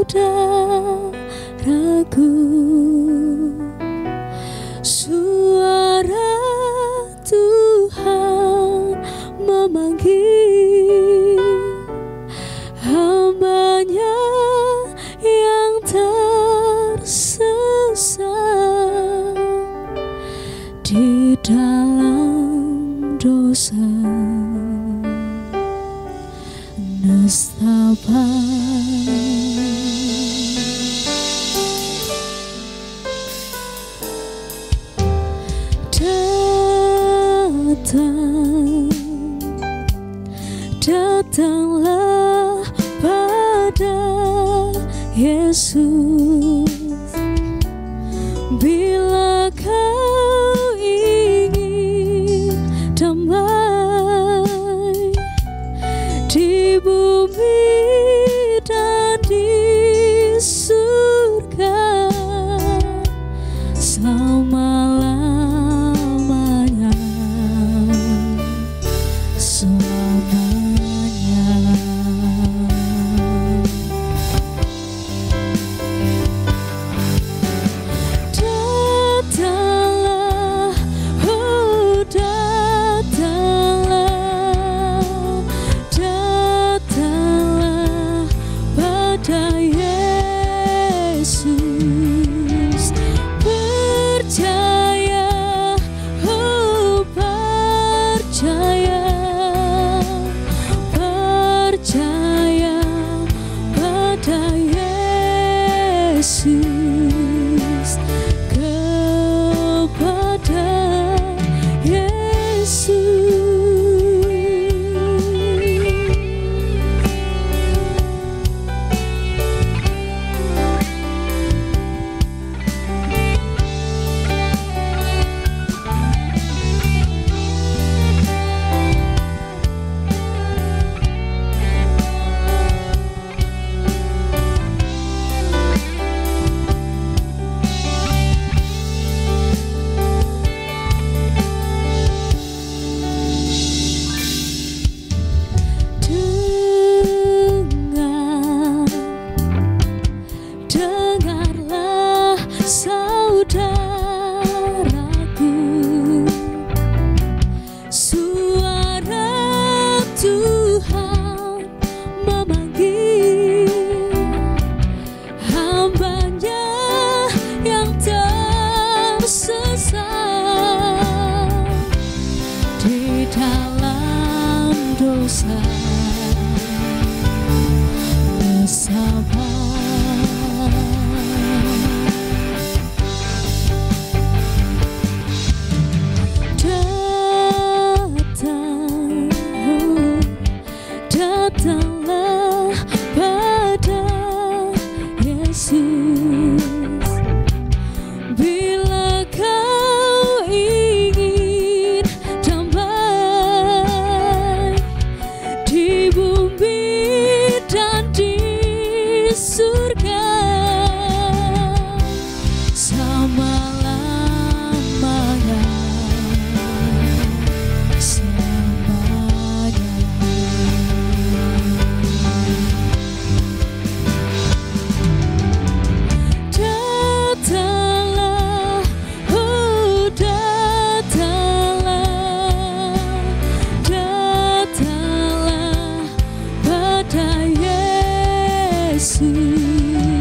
saudaraku. Suara Tuhan memanggil hamba-Nya yang tersesat di dalam dosa. Nestapa datanglah pada Yesus bila kau ingin damai di bumi dan di surga selama-lamanya. Datanglah pada Yesus bila kau ingin damai di bumi dan di surga selama-lamanya. Yesus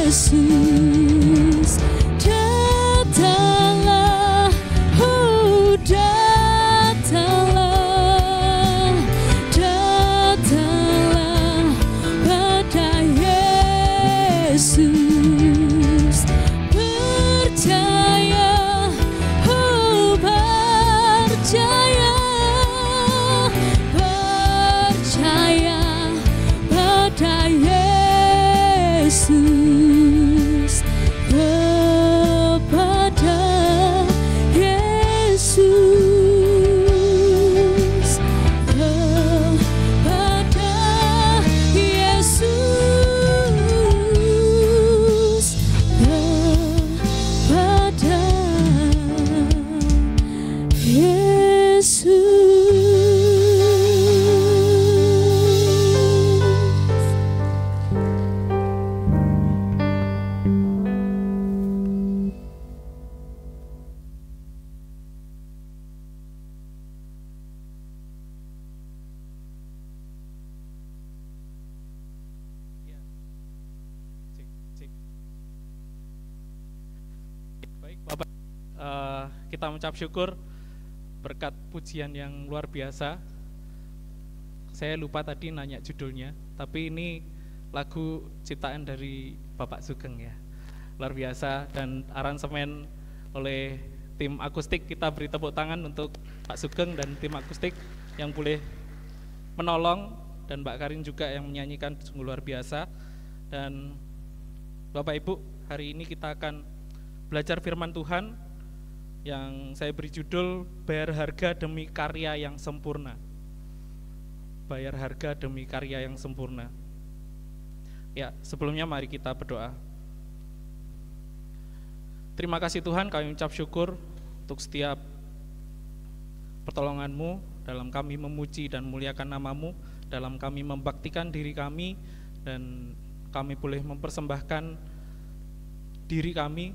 Yesus, datanglah, oh datanglah, datanglah pada Yesus, percaya, oh percaya, percaya pada Yesus, kepada Yesus, kepada Yesus, kepada Yesus. Cek. Baik, Bapak, kita mengucap syukur berkat pujian yang luar biasa. Saya lupa tadi nanya judulnya, tapi ini lagu ciptaan dari Bapak Sugeng ya, luar biasa, dan aransemen oleh tim akustik. Kita beri tepuk tangan untuk Pak Sugeng dan tim akustik yang boleh menolong, dan Mbak Karin juga yang menyanyikan sungguh luar biasa. Dan Bapak Ibu, hari ini kita akan belajar firman Tuhan yang saya beri judul Bayar Harga Demi Karya yang Sempurna. Bayar harga demi karya yang sempurna. Ya, sebelumnya mari kita berdoa. Terima kasih Tuhan, kami ucap syukur untuk setiap pertolongan-Mu dalam kami memuji dan muliakan nama-Mu, dalam kami membaktikan diri kami, dan kami boleh mempersembahkan diri kami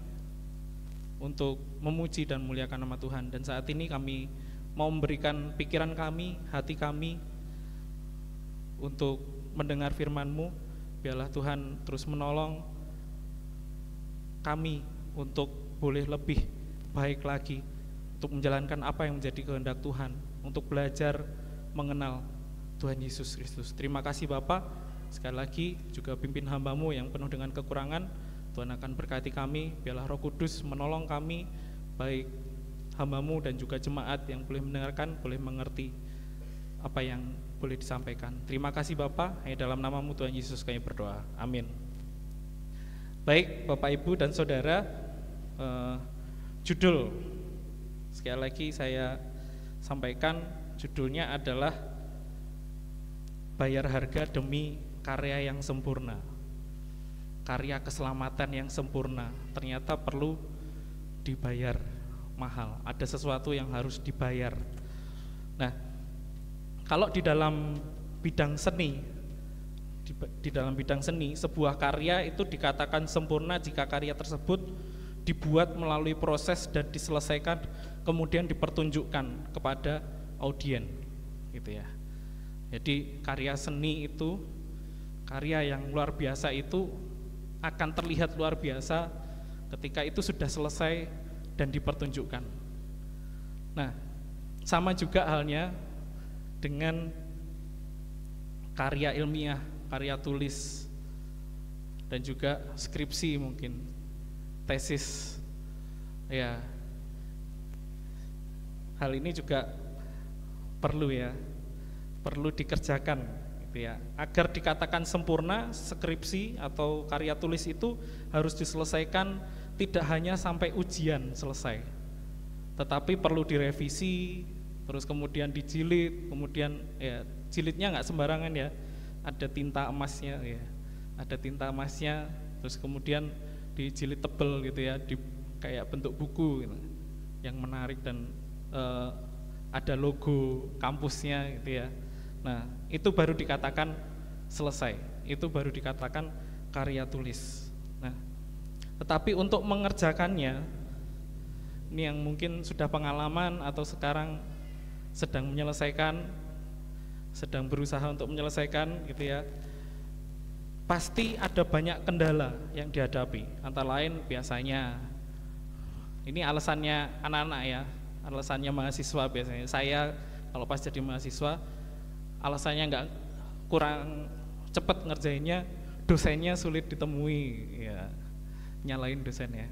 untuk memuji dan muliakan nama Tuhan. Dan saat ini kami mau memberikan pikiran kami, hati kami untuk mendengar firman-Mu. Biarlah Tuhan terus menolong kami untuk boleh lebih baik lagi, untuk menjalankan apa yang menjadi kehendak Tuhan, untuk belajar mengenal Tuhan Yesus Kristus. Terima kasih Bapa. Sekali lagi juga pimpin hamba-Mu yang penuh dengan kekurangan. Tuhan akan berkati kami. Biarlah Roh Kudus menolong kami, baik hamba-Mu dan juga jemaat yang boleh mendengarkan, boleh mengerti apa yang boleh disampaikan. Terima kasih Bapa. Hanya dalam nama-Mu Tuhan Yesus kami berdoa. Amin. Baik Bapak Ibu dan Saudara, judul sekali lagi saya sampaikan, judulnya adalah Bayar Harga Demi Karya yang Sempurna. Karya keselamatan yang sempurna ternyata perlu dibayar mahal. Ada sesuatu yang harus dibayar. Nah, kalau di dalam bidang seni, di dalam bidang seni, sebuah karya itu dikatakan sempurna jika karya tersebut dibuat melalui proses dan diselesaikan, kemudian dipertunjukkan kepada audien, gitu ya. Jadi karya seni itu, karya yang luar biasa itu akan terlihat luar biasa ketika itu sudah selesai dan dipertunjukkan. Nah, sama juga halnya dengan karya ilmiah, karya tulis, dan juga skripsi mungkin, tesis. Ya, hal ini juga perlu dikerjakan gitu ya. Agar dikatakan sempurna, skripsi atau karya tulis itu harus diselesaikan tidak hanya sampai ujian selesai, tetapi perlu direvisi, terus kemudian dijilid, kemudian ya jilidnya nggak sembarangan ya, ada tinta emasnya ya, ada tinta emasnya, terus kemudian dijilid tebel gitu ya, di kayak bentuk buku gitu, yang menarik, dan ada logo kampusnya gitu ya. Nah, itu baru dikatakan selesai, itu baru dikatakan karya tulis. Nah, tetapi untuk mengerjakannya, ini yang mungkin sudah pengalaman atau sekarang sedang menyelesaikan, sedang berusaha untuk menyelesaikan gitu ya, pasti ada banyak kendala yang dihadapi. Antara lain biasanya, ini alasannya anak-anak ya, alasannya mahasiswa biasanya. Saya kalau pas jadi mahasiswa, alasannya nggak, kurang cepat ngerjainnya, dosennya sulit ditemui, ya nyalain dosennya.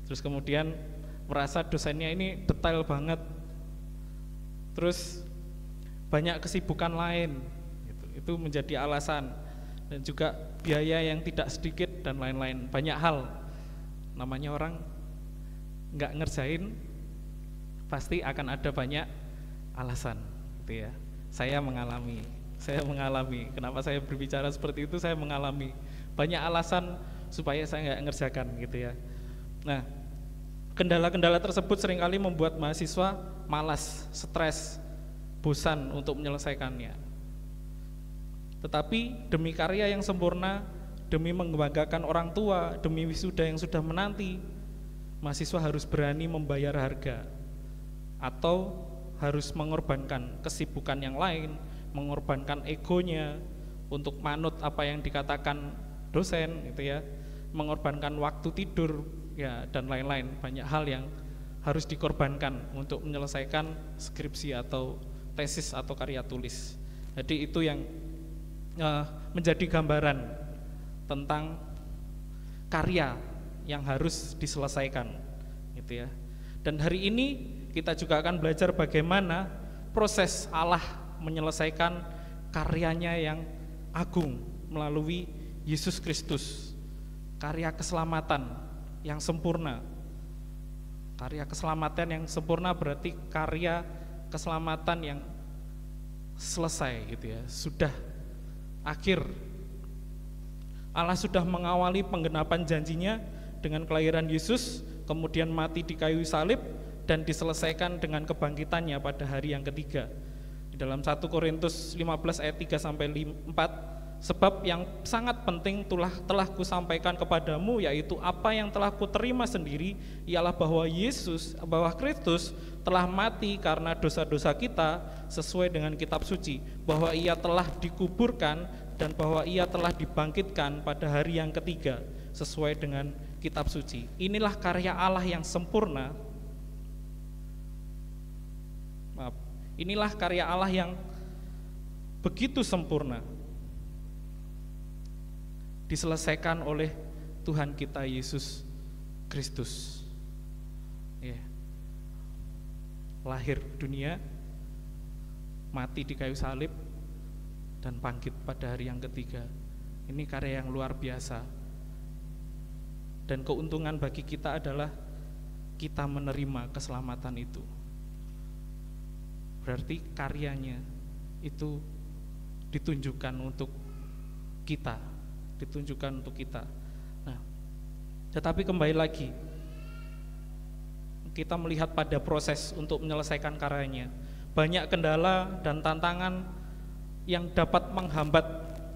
Terus kemudian merasa dosennya ini detail banget, terus banyak kesibukan lain, itu menjadi alasan. Dan juga biaya yang tidak sedikit dan lain-lain, banyak hal. Namanya orang nggak ngerjain pasti akan ada banyak alasan, gitu ya. Saya mengalami. Kenapa saya berbicara seperti itu? Saya mengalami banyak alasan supaya saya nggak ngerjakan, gitu ya. Nah, kendala-kendala tersebut seringkali membuat mahasiswa malas, stres, bosan untuk menyelesaikannya. Tetapi demi karya yang sempurna, demi membanggakan orang tua, demi wisuda yang sudah menanti, mahasiswa harus berani membayar harga, atau harus mengorbankan kesibukan yang lain, mengorbankan egonya untuk manut apa yang dikatakan dosen, gitu ya, mengorbankan waktu tidur, ya, dan lain-lain. Banyak hal yang harus dikorbankan untuk menyelesaikan skripsi atau tesis atau karya tulis. Jadi itu yang menjadi gambaran tentang karya yang harus diselesaikan, gitu ya. Dan hari ini kita juga akan belajar bagaimana proses Allah menyelesaikan karyanya yang agung melalui Yesus Kristus, karya keselamatan yang sempurna. Karya keselamatan yang sempurna berarti karya keselamatan yang selesai, gitu ya, sudah akhir. Allah sudah mengawali penggenapan janjinya dengan kelahiran Yesus, kemudian mati di kayu salib, dan diselesaikan dengan kebangkitannya pada hari yang ketiga. Di dalam 1 Korintus 15 ayat 3 sampai 4, sebab yang sangat penting telah kusampaikan kepadamu, yaitu apa yang telah kuterima sendiri, ialah bahwa Kristus telah mati karena dosa-dosa kita sesuai dengan kitab suci, bahwa ia telah dikuburkan, dan bahwa ia telah dibangkitkan pada hari yang ketiga sesuai dengan kitab suci. Inilah karya Allah yang sempurna. Inilah karya Allah yang begitu sempurna, diselesaikan oleh Tuhan kita Yesus Kristus. Lahir dunia, mati di kayu salib, dan bangkit pada hari yang ketiga. Ini karya yang luar biasa. Dan keuntungan bagi kita adalah kita menerima keselamatan itu. Berarti karyanya itu ditunjukkan untuk kita, Nah, tetapi kembali lagi, kita melihat pada proses untuk menyelesaikan karyanya. Banyak kendala dan tantangan yang dapat menghambat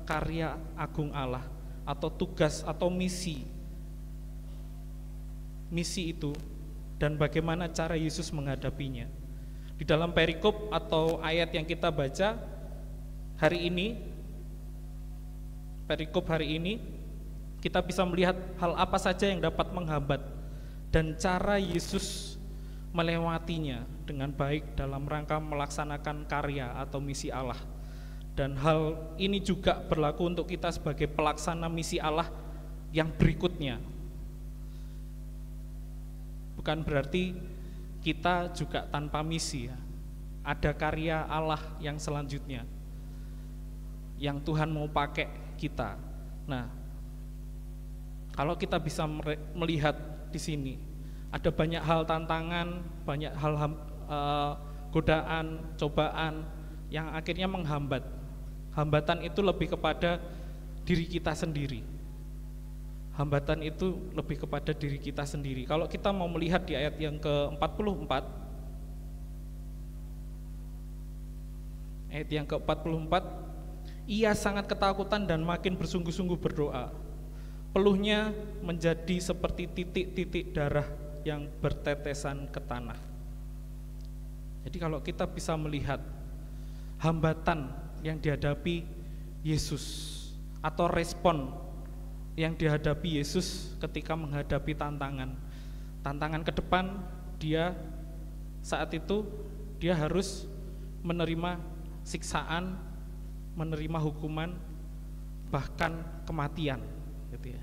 karya agung Allah, atau tugas atau misi itu, dan bagaimana cara Yesus menghadapinya. Di dalam perikop atau ayat yang kita baca hari ini, perikop hari ini, kita bisa melihat hal apa saja yang dapat menghambat dan cara Yesus melewatinya dengan baik dalam rangka melaksanakan karya atau misi Allah. Dan hal ini juga berlaku untuk kita sebagai pelaksana misi Allah yang berikutnya. Bukan berarti kita juga tanpa misi, ya. Ada karya Allah yang selanjutnya yang Tuhan mau pakai kita. Nah, kalau kita bisa melihat di sini, ada banyak hal tantangan, banyak hal godaan, cobaan yang akhirnya menghambat. Hambatan itu lebih kepada diri kita sendiri. Hambatan itu lebih kepada diri kita sendiri. Kalau kita mau melihat di ayat yang ke-44, ayat yang ke-44, ia sangat ketakutan dan makin bersungguh-sungguh berdoa. Peluhnya menjadi seperti titik-titik darah yang bertetesan ke tanah. Jadi kalau kita bisa melihat hambatan yang dihadapi Yesus, atau respon yang dihadapi Yesus ketika menghadapi tantangan ke depan. Dia saat itu dia harus menerima siksaan, menerima hukuman, bahkan kematian, gitu ya.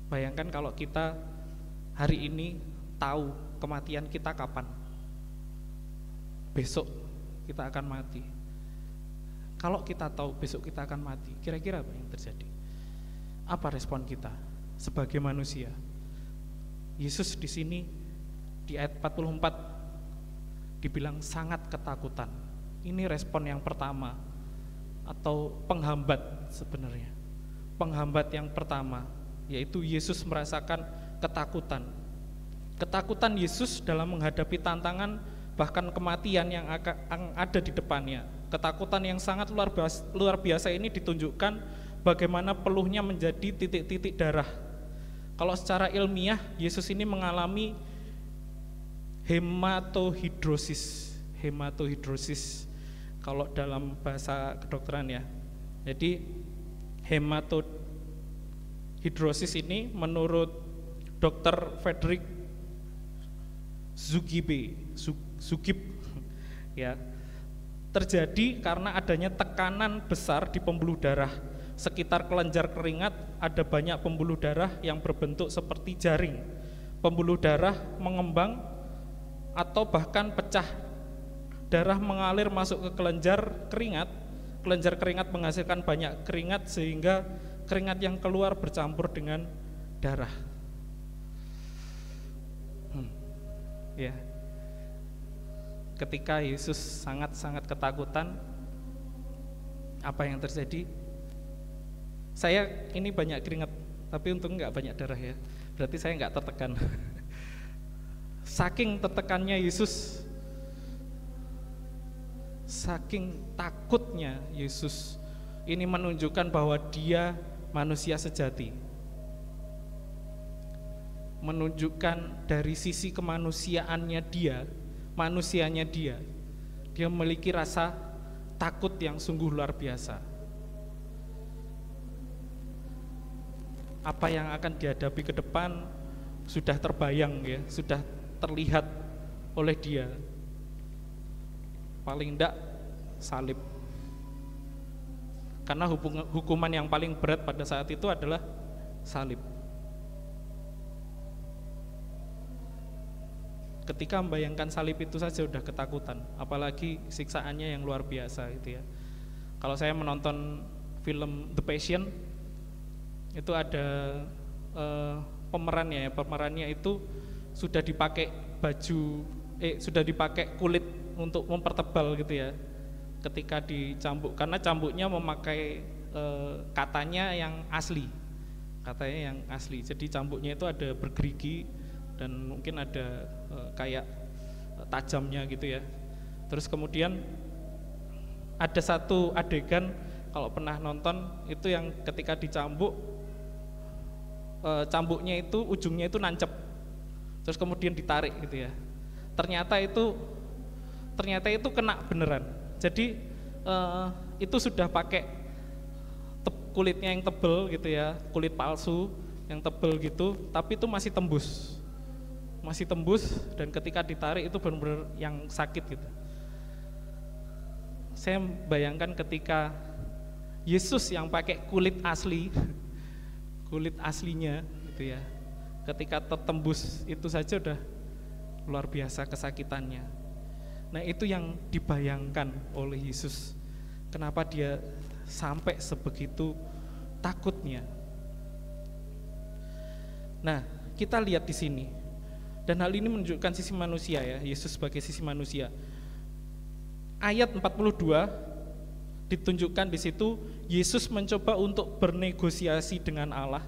Bayangkan kalau kita hari ini tahu kematian kita kapan, besok kita akan mati. Kalau kita tahu besok kita akan mati, kira-kira apa yang terjadi? Apa respon kita sebagai manusia? Yesus di sini di ayat 44 dibilang sangat ketakutan. Ini respon yang pertama atau penghambat sebenarnya. Penghambat yang pertama yaitu Yesus merasakan ketakutan. Ketakutan Yesus dalam menghadapi tantangan bahkan kematian yang ada di depannya. Ketakutan yang sangat luar biasa ini ditunjukkan bagaimana peluhnya menjadi titik-titik darah. Kalau secara ilmiah, Yesus ini mengalami hematohidrosis. Hematohidrosis kalau dalam bahasa kedokteran ya. Jadi hematohidrosis ini menurut Dr. Frederick Zugib ya, terjadi karena adanya tekanan besar di pembuluh darah. Sekitar kelenjar keringat ada banyak pembuluh darah yang berbentuk seperti jaring. Pembuluh darah mengembang atau bahkan pecah. Darah mengalir masuk ke kelenjar keringat. Kelenjar keringat menghasilkan banyak keringat sehingga keringat yang keluar bercampur dengan darah. Ya. Ketika Yesus sangat-sangat ketakutan, apa yang terjadi? Saya ini banyak keringat, tapi untung nggak banyak darah ya. Berarti saya nggak tertekan. Saking tertekannya Yesus, saking takutnya Yesus, ini menunjukkan bahwa dia manusia sejati. Menunjukkan dari sisi kemanusiaannya dia, manusianya dia memiliki rasa takut yang sungguh luar biasa. Apa yang akan dihadapi ke depan sudah terbayang ya, sudah terlihat oleh dia. Paling enggak salib. Karena hukuman yang paling berat pada saat itu adalah salib. Ketika membayangkan salib itu saja udah ketakutan, apalagi siksaannya yang luar biasa gitu ya. Kalau saya menonton film The Passion, itu ada pemerannya itu sudah dipakai sudah dipakai kulit untuk mempertebal gitu ya ketika dicambuk, karena cambuknya memakai katanya yang asli, jadi cambuknya itu ada bergerigi dan mungkin ada kayak tajamnya gitu ya. Terus kemudian ada satu adegan, kalau pernah nonton itu, yang ketika dicambuk, cambuknya itu ujungnya itu nancep, terus kemudian ditarik gitu ya. Ternyata itu kena beneran. Jadi itu sudah pakai kulitnya yang tebel gitu ya, kulit palsu yang tebel gitu, tapi itu masih tembus, dan ketika ditarik itu benar-benar yang sakit gitu. Saya bayangkan ketika Yesus yang pakai kulit aslinya gitu ya, ketika tertembus itu saja udah luar biasa kesakitannya. Nah, itu yang dibayangkan oleh Yesus, kenapa dia sampai sebegitu takutnya. Nah, kita lihat di sini, dan hal ini menunjukkan sisi manusia ya, Yesus sebagai sisi manusia. Ayat 42 ditunjukkan di situ Yesus mencoba untuk bernegosiasi dengan Allah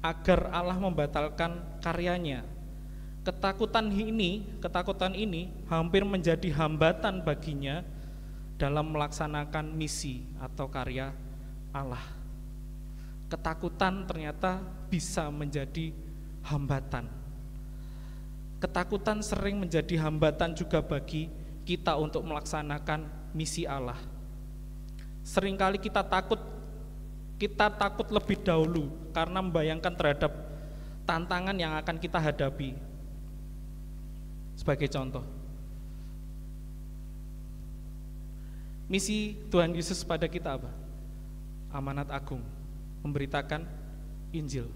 agar Allah membatalkan karyanya. Ketakutan ini hampir menjadi hambatan baginya dalam melaksanakan misi atau karya Allah. Ketakutan ternyata bisa menjadi hambatan. Ketakutan sering menjadi hambatan juga bagi kita untuk melaksanakan misi Allah. Seringkali kita takut lebih dahulu karena membayangkan terhadap tantangan yang akan kita hadapi. Sebagai contoh, misi Tuhan Yesus pada kita apa? Amanat agung, memberitakan Injil.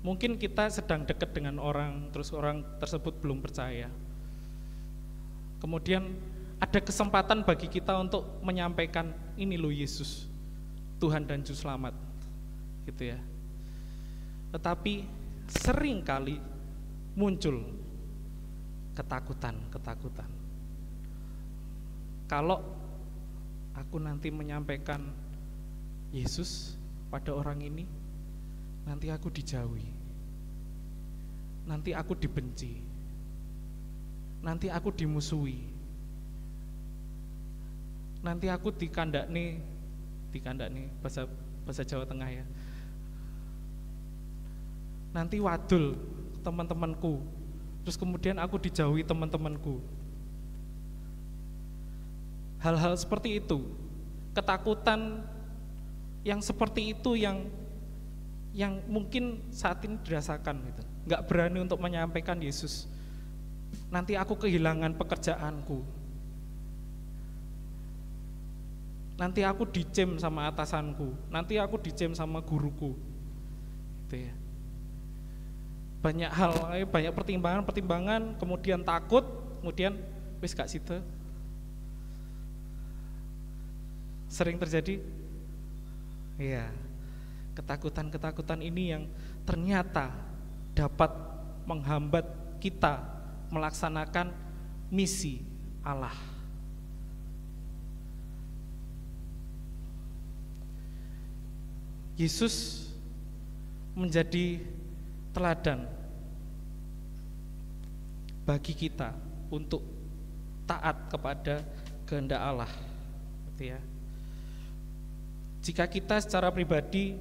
Mungkin kita sedang dekat dengan orang, terus orang tersebut belum percaya. Kemudian ada kesempatan bagi kita untuk menyampaikan, ini loh Yesus, Tuhan dan Juru Selamat, gitu ya. Tetapi seringkali muncul ketakutan. Kalau aku nanti menyampaikan Yesus pada orang ini, nanti aku dijauhi, nanti aku dibenci, nanti aku dimusuhi, nanti aku dikandakni bahasa Jawa Tengah ya, nanti wadul teman-temanku, terus kemudian aku dijauhi teman-temanku. Hal-hal seperti itu, ketakutan yang seperti itu yang mungkin saat ini dirasakan gitu. Nggak berani untuk menyampaikan Yesus. Nanti aku kehilangan pekerjaanku. Nanti aku dicem sama atasanku. Nanti aku dicem sama guruku. Gitu ya. Banyak hal, banyak pertimbangan, kemudian takut, kemudian wis gak sida. Sering terjadi. Iya. Ketakutan ini yang ternyata dapat menghambat kita melaksanakan misi Allah. Yesus menjadi teladan bagi kita untuk taat kepada kehendak Allah, gitu ya. Jika kita secara pribadi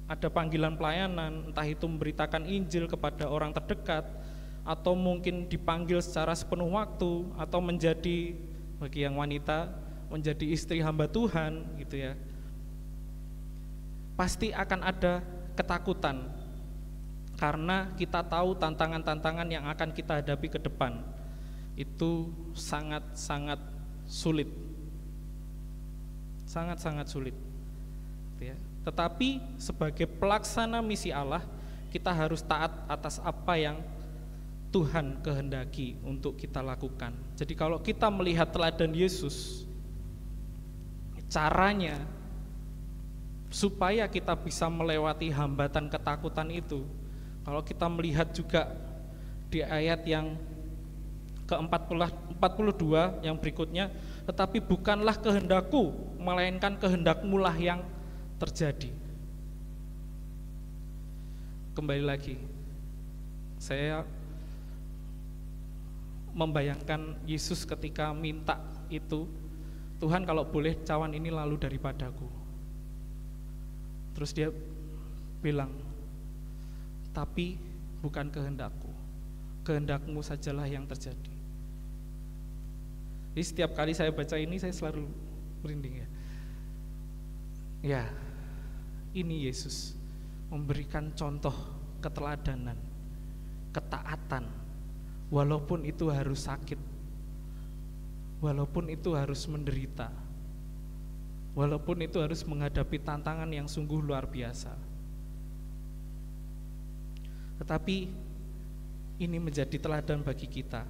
ada panggilan pelayanan, entah itu memberitakan Injil kepada orang terdekat, atau mungkin dipanggil secara sepenuh waktu, atau menjadi, bagi yang wanita, menjadi istri hamba Tuhan, gitu ya. Pasti akan ada ketakutan, karena kita tahu tantangan-tantangan yang akan kita hadapi ke depan, itu sangat-sangat sulit. Sangat-sangat sulit. Ya. Tetapi sebagai pelaksana misi Allah, kita harus taat atas apa yang Tuhan kehendaki untuk kita lakukan. Jadi kalau kita melihat teladan Yesus, caranya supaya kita bisa melewati hambatan ketakutan itu, kalau kita melihat juga di ayat yang ke-42 yang berikutnya, tetapi bukanlah kehendakku, melainkan kehendakmu lah yang terjadi. Kembali lagi, saya membayangkan Yesus ketika minta itu, Tuhan kalau boleh cawan ini lalu daripadaku. Terus dia bilang, tapi bukan kehendakku, kehendakmu sajalah yang terjadi. Jadi setiap kali saya baca ini saya selalu merinding ya. Ya, ini Yesus memberikan contoh keteladanan, ketaatan, walaupun itu harus sakit, walaupun itu harus menderita, walaupun itu harus menghadapi tantangan yang sungguh luar biasa. Tetapi ini menjadi teladan bagi kita.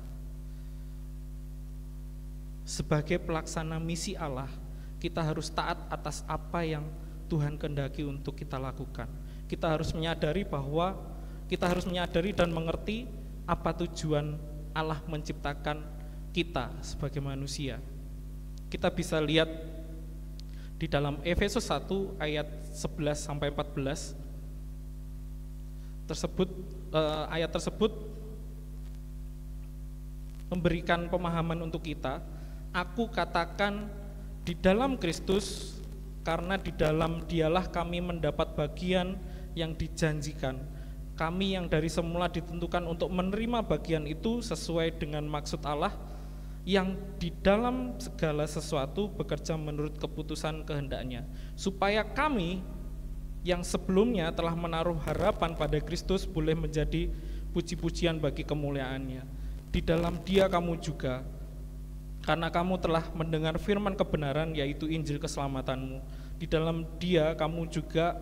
Sebagai pelaksana misi Allah, kita harus taat atas apa yang Tuhan kehendaki untuk kita lakukan. Kita harus menyadari bahwa kita harus menyadari dan mengerti apa tujuan Allah menciptakan kita sebagai manusia. Kita bisa lihat di dalam Efesus 1 ayat 11 sampai 14 ayat tersebut memberikan pemahaman untuk kita. Aku katakan di dalam Kristus, karena di dalam Dialah kami mendapat bagian yang dijanjikan. Kami yang dari semula ditentukan untuk menerima bagian itu sesuai dengan maksud Allah, yang di dalam segala sesuatu bekerja menurut keputusan kehendaknya, supaya kami yang sebelumnya telah menaruh harapan pada Kristus boleh menjadi puji-pujian bagi kemuliaannya. Di dalam Dia kamu juga, karena kamu telah mendengar firman kebenaran, yaitu Injil keselamatanmu. Di dalam Dia kamu juga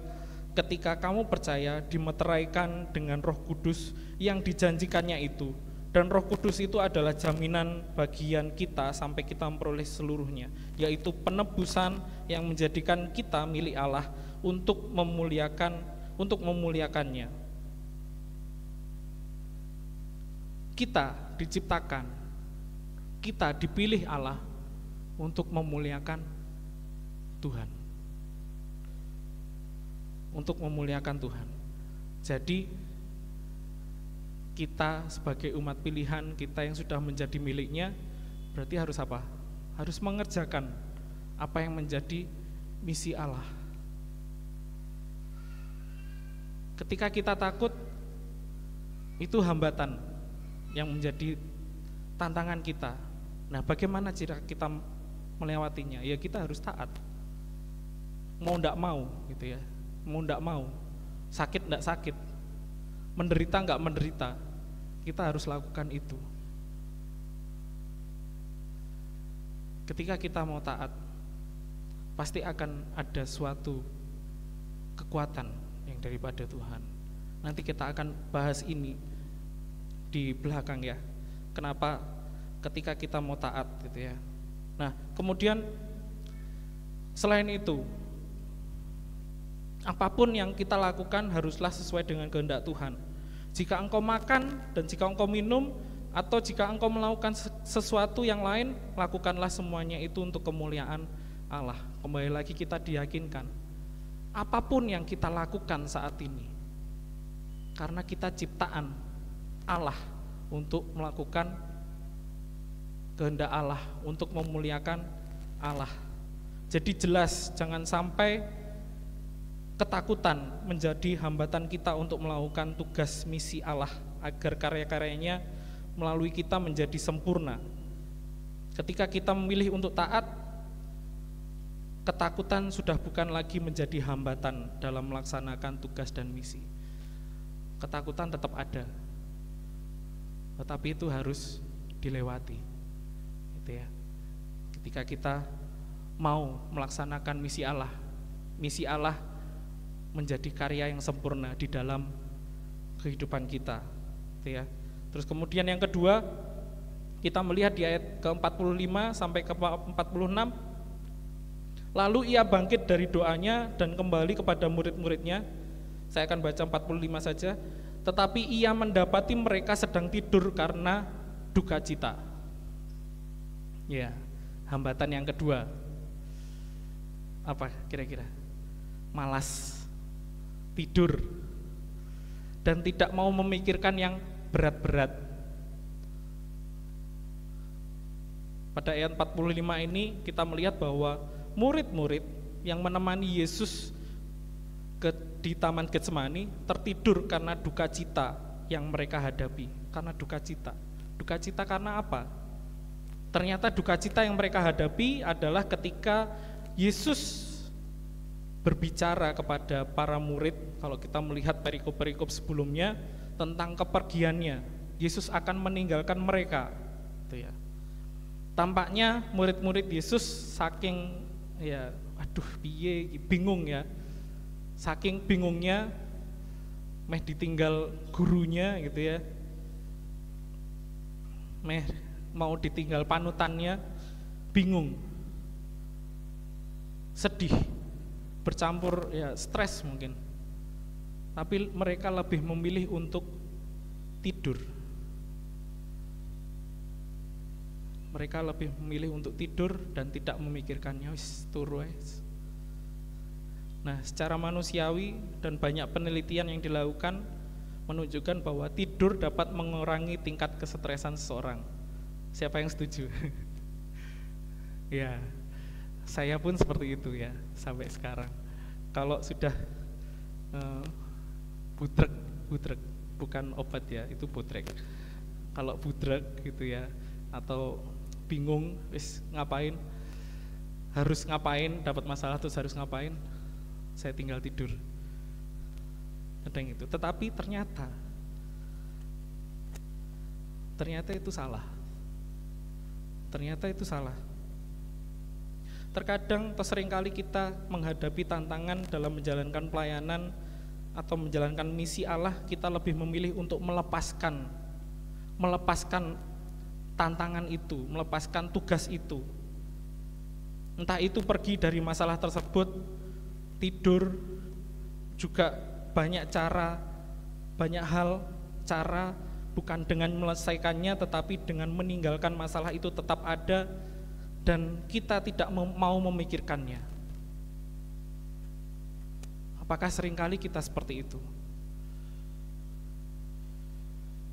ketika kamu percaya dimeteraikan dengan Roh Kudus yang dijanjikannya itu. Dan Roh Kudus itu adalah jaminan bagian kita sampai kita memperoleh seluruhnya, yaitu penebusan yang menjadikan kita milik Allah untuk memuliakannya. Kita diciptakan, kita dipilih Allah untuk memuliakan Tuhan. Untuk memuliakan Tuhan. Jadi kita sebagai umat pilihan, kita yang sudah menjadi miliknya, berarti harus apa? Harus mengerjakan apa yang menjadi misi Allah. Ketika kita takut, itu hambatan yang menjadi tantangan kita. Nah, bagaimana cara kita melewatinya? Ya kita harus taat. Mau ndak mau gitu ya. Mau ndak mau, sakit ndak sakit, menderita nggak menderita, kita harus lakukan itu. Ketika kita mau taat, pasti akan ada suatu kekuatan yang daripada Tuhan. Nanti kita akan bahas ini di belakang ya. Kenapa ketika kita mau taat gitu ya. Nah, kemudian selain itu, apapun yang kita lakukan haruslah sesuai dengan kehendak Tuhan. Jika engkau makan dan jika engkau minum, atau jika engkau melakukan sesuatu yang lain, lakukanlah semuanya itu untuk kemuliaan Allah. Kembali lagi kita diyakinkan, apapun yang kita lakukan saat ini, karena kita ciptaan Allah untuk melakukan kehendak Allah, untuk memuliakan Allah. Jadi jelas, jangan sampai ketakutan menjadi hambatan kita untuk melakukan tugas misi Allah, agar karya-karyanya melalui kita menjadi sempurna. Ketika kita memilih untuk taat, ketakutan sudah bukan lagi menjadi hambatan dalam melaksanakan tugas dan misi. Ketakutan tetap ada, tetapi itu harus dilewati gitu ya. Ketika kita mau melaksanakan misi Allah menjadi karya yang sempurna di dalam kehidupan kita gitu ya. Terus kemudian yang kedua, kita melihat di ayat ke-45 sampai ke-46, lalu ia bangkit dari doanya dan kembali kepada murid-muridnya. Saya akan baca 45 saja. Tetapi ia mendapati mereka sedang tidur karena duka cita. Ya, hambatan yang kedua apa kira-kira? Malas, tidur, dan tidak mau memikirkan yang berat-berat. Pada ayat 45 ini kita melihat bahwa murid-murid yang menemani Yesus di Taman Getsemani tertidur karena duka cita yang mereka hadapi. Karena duka cita. Duka cita karena apa? Ternyata duka cita yang mereka hadapi adalah ketika Yesus berbicara kepada para murid. Kalau kita melihat perikop-perikop sebelumnya tentang kepergiannya, Yesus akan meninggalkan mereka gitu ya. Tampaknya murid-murid Yesus saking ya bingung ya, saking bingungnya meh ditinggal gurunya gitu ya, meh mau ditinggal panutannya, bingung, sedih, bercampur ya stres mungkin. Tapi mereka lebih memilih untuk tidur. Mereka lebih memilih untuk tidur dan tidak memikirkannya, wis turu wis. Nah, secara manusiawi dan banyak penelitian yang dilakukan menunjukkan bahwa tidur dapat mengurangi tingkat kesetresan seseorang. Siapa yang setuju? Ya, saya pun seperti itu ya sampai sekarang. Kalau sudah budrek bukan obat ya, itu budrek. Kalau budrek gitu ya, atau bingung, wis ngapain, harus ngapain, dapat masalah terus harus ngapain, saya tinggal tidur. Ada yang itu. Tetapi ternyata itu salah. Ternyata itu salah. Terkadang atau seringkali kita menghadapi tantangan dalam menjalankan pelayanan atau menjalankan misi Allah, kita lebih memilih untuk melepaskan tantangan itu, melepaskan tugas itu. Entah itu pergi dari masalah tersebut, tidur, juga banyak cara, bukan dengan menyelesaikannya tetapi dengan meninggalkan masalah itu tetap ada dan kita tidak mau memikirkannya. Apakah seringkali kita seperti itu?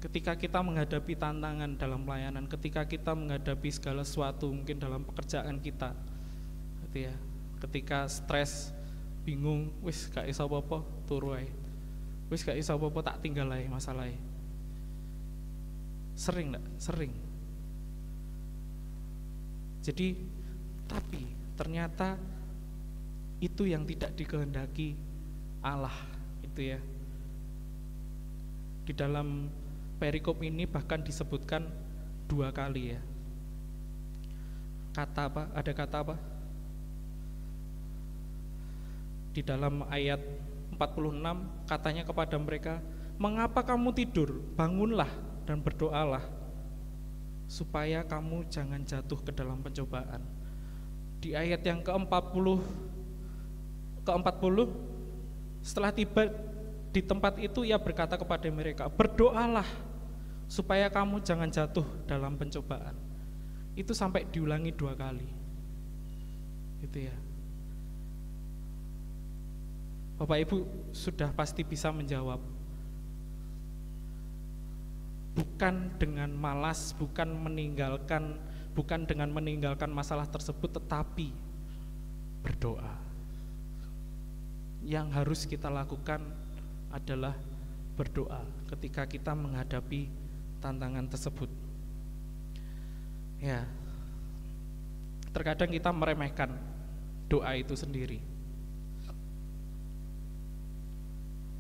Ketika kita menghadapi tantangan dalam pelayanan, ketika kita menghadapi segala sesuatu mungkin dalam pekerjaan kita, gitu ya. Ketika stres, bingung, wis gak iso apa-apa, turu ae. Wis gak iso apa-apa, tak tinggal ae masalahnya. Sering enggak? Sering. Jadi, tapi ternyata itu yang tidak dikehendaki Allah, itu ya. Di dalam perikop ini bahkan disebutkan 2 kali ya. Kata apa? Ada kata apa? Di dalam ayat 46 katanya kepada mereka, "Mengapa kamu tidur? Bangunlah dan berdoalah supaya kamu jangan jatuh ke dalam pencobaan." Di ayat yang ke-40 setelah tiba di tempat itu ia berkata kepada mereka, "Berdoalah supaya kamu jangan jatuh dalam pencobaan." Itu sampai diulangi 2 kali. Gitu ya. Bapak Ibu sudah pasti bisa menjawab. Bukan dengan malas, bukan dengan meninggalkan masalah tersebut, tetapi berdoa. Yang harus kita lakukan adalah berdoa ketika kita menghadapi tantangan tersebut. Ya, terkadang kita meremehkan doa itu sendiri.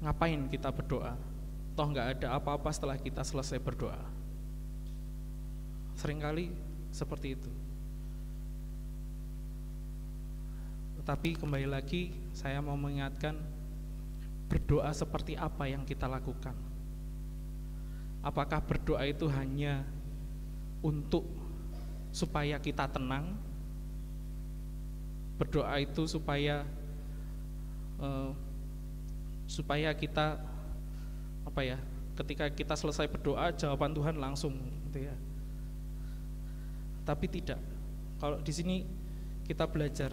Ngapain kita berdoa? Toh nggak ada apa-apa setelah kita selesai berdoa. Seringkali seperti itu. Tetapi kembali lagi saya mau mengingatkan, berdoa seperti apa yang kita lakukan? Apakah berdoa itu hanya untuk supaya kita tenang? Berdoa itu supaya kita ketika kita selesai berdoa jawaban Tuhan langsung, gitu ya. Tapi tidak. Kalau di sini kita belajar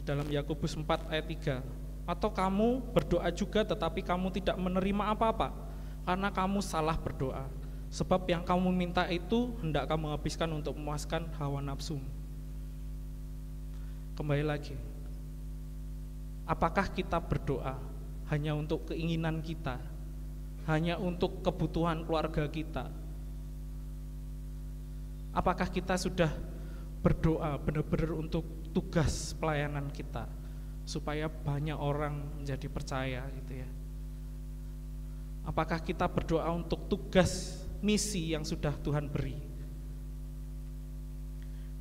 dalam Yakobus 4 ayat 3, atau kamu berdoa juga tetapi kamu tidak menerima apa-apa karena kamu salah berdoa, sebab yang kamu minta itu hendak kamu habiskan untuk memuaskan hawa nafsu. Kembali lagi, apakah kita berdoa hanya untuk keinginan kita, hanya untuk kebutuhan keluarga kita? Apakah kita sudah berdoa benar-benar untuk tugas pelayanan kita supaya banyak orang menjadi percaya, gitu ya? Apakah kita berdoa untuk tugas misi yang sudah Tuhan beri?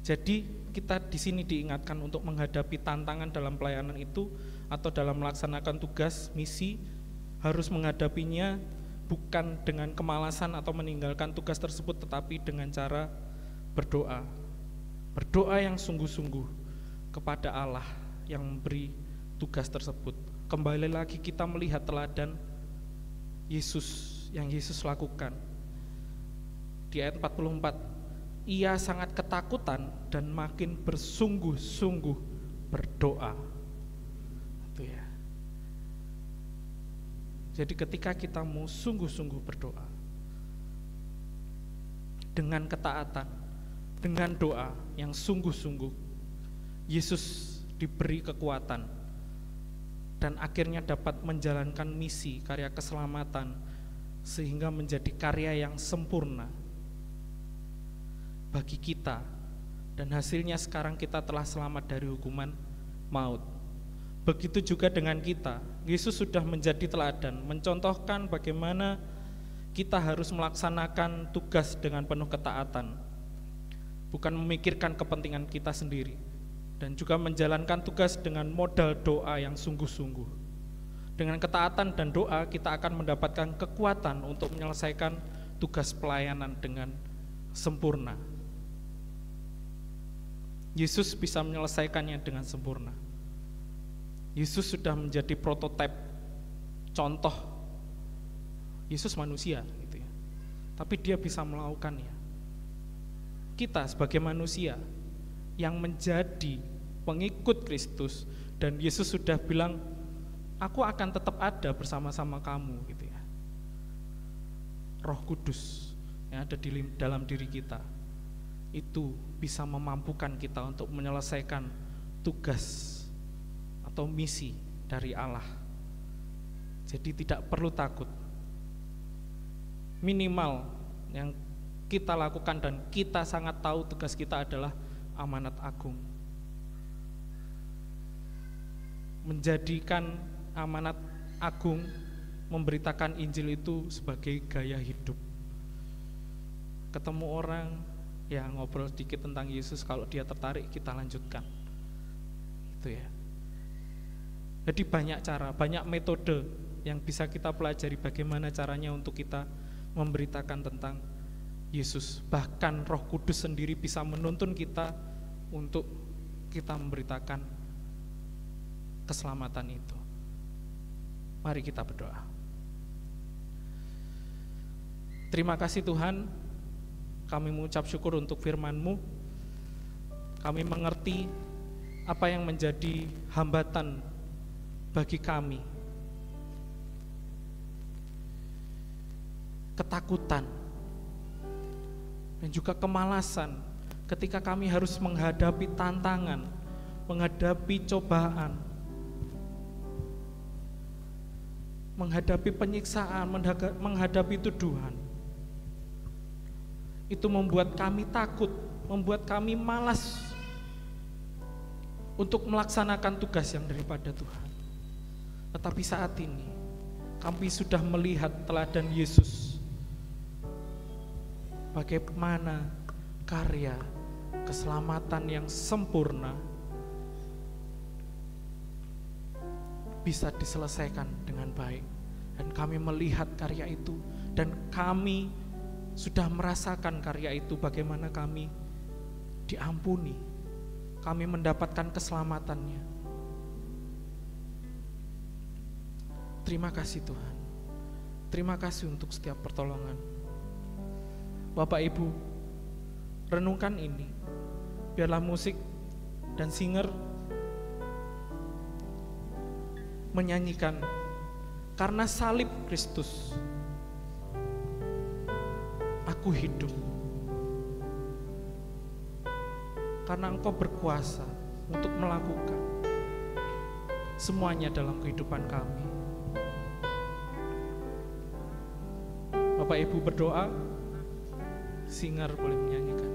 Jadi kita di sini diingatkan untuk menghadapi tantangan dalam pelayanan itu atau dalam melaksanakan tugas misi, harus menghadapinya bukan dengan kemalasan atau meninggalkan tugas tersebut, tetapi dengan cara berdoa. Berdoa yang sungguh-sungguh kepada Allah yang memberi tugas tersebut. Kembali lagi kita melihat teladan Yesus yang Yesus lakukan. Di ayat 44, ia sangat ketakutan dan makin bersungguh-sungguh berdoa. Itu ya. Jadi ketika kita mau sungguh-sungguh berdoa dengan ketaatan, dengan doa yang sungguh-sungguh, Yesus diberi kekuatan dan akhirnya dapat menjalankan misi karya keselamatan sehingga menjadi karya yang sempurna bagi kita Dan hasilnya sekarang kita telah selamat dari hukuman maut. Begitu juga dengan kita. Yesus sudah menjadi teladan, mencontohkan bagaimana kita harus melaksanakan tugas dengan penuh ketaatan, bukan memikirkan kepentingan kita sendiri, dan juga menjalankan tugas dengan modal doa yang sungguh-sungguh. Dengan ketaatan dan doa kita akan mendapatkan kekuatan untuk menyelesaikan tugas pelayanan dengan sempurna. Yesus bisa menyelesaikannya dengan sempurna. Yesus sudah menjadi prototipe, contoh. Yesus manusia gitu ya. Tapi dia bisa melakukannya. Kita sebagai manusia yang menjadi pengikut Kristus, dan Yesus sudah bilang, aku akan tetap ada bersama-sama kamu gitu ya. Roh Kudus yang ada di dalam diri kita itu bisa memampukan kita untuk menyelesaikan tugas atau misi dari Allah. Jadi tidak perlu takut. Minimal yang kita lakukan dan kita sangat tahu tugas kita adalah amanat agung. Menjadikan amanat agung memberitakan Injil itu sebagai gaya hidup. Ketemu orang, ya ngobrol sedikit tentang Yesus, kalau dia tertarik kita lanjutkan. Itu ya. Jadi banyak cara, banyak metode yang bisa kita pelajari bagaimana caranya untuk kita memberitakan tentang Yesus. Bahkan Roh Kudus sendiri bisa menuntun kita untuk kita memberitakan keselamatan itu. Mari kita berdoa. Terima kasih Tuhan, kami mengucap syukur untuk firman-Mu. Kami mengerti apa yang menjadi hambatan bagi kami. Ketakutan dan juga kemalasan ketika kami harus menghadapi tantangan, menghadapi cobaan, menghadapi penyiksaan, menghadapi tuduhan. Itu membuat kami takut, membuat kami malas untuk melaksanakan tugas yang daripada Tuhan. Tetapi saat ini kami sudah melihat teladan Yesus, bagaimana karya keselamatan yang sempurna bisa diselesaikan dengan baik. Dan kami melihat karya itu, dan kami sudah merasakan karya itu, bagaimana kami diampuni, kami mendapatkan keselamatannya. Terima kasih Tuhan. Terima kasih untuk setiap pertolongan. Bapak Ibu, renungkan ini. Biarlah musik dan singer menyanyikan, karena salib Kristus aku hidup. Karena Engkau berkuasa untuk melakukan semuanya dalam kehidupan kami. Bapak Ibu berdoa, singer boleh menyanyikan.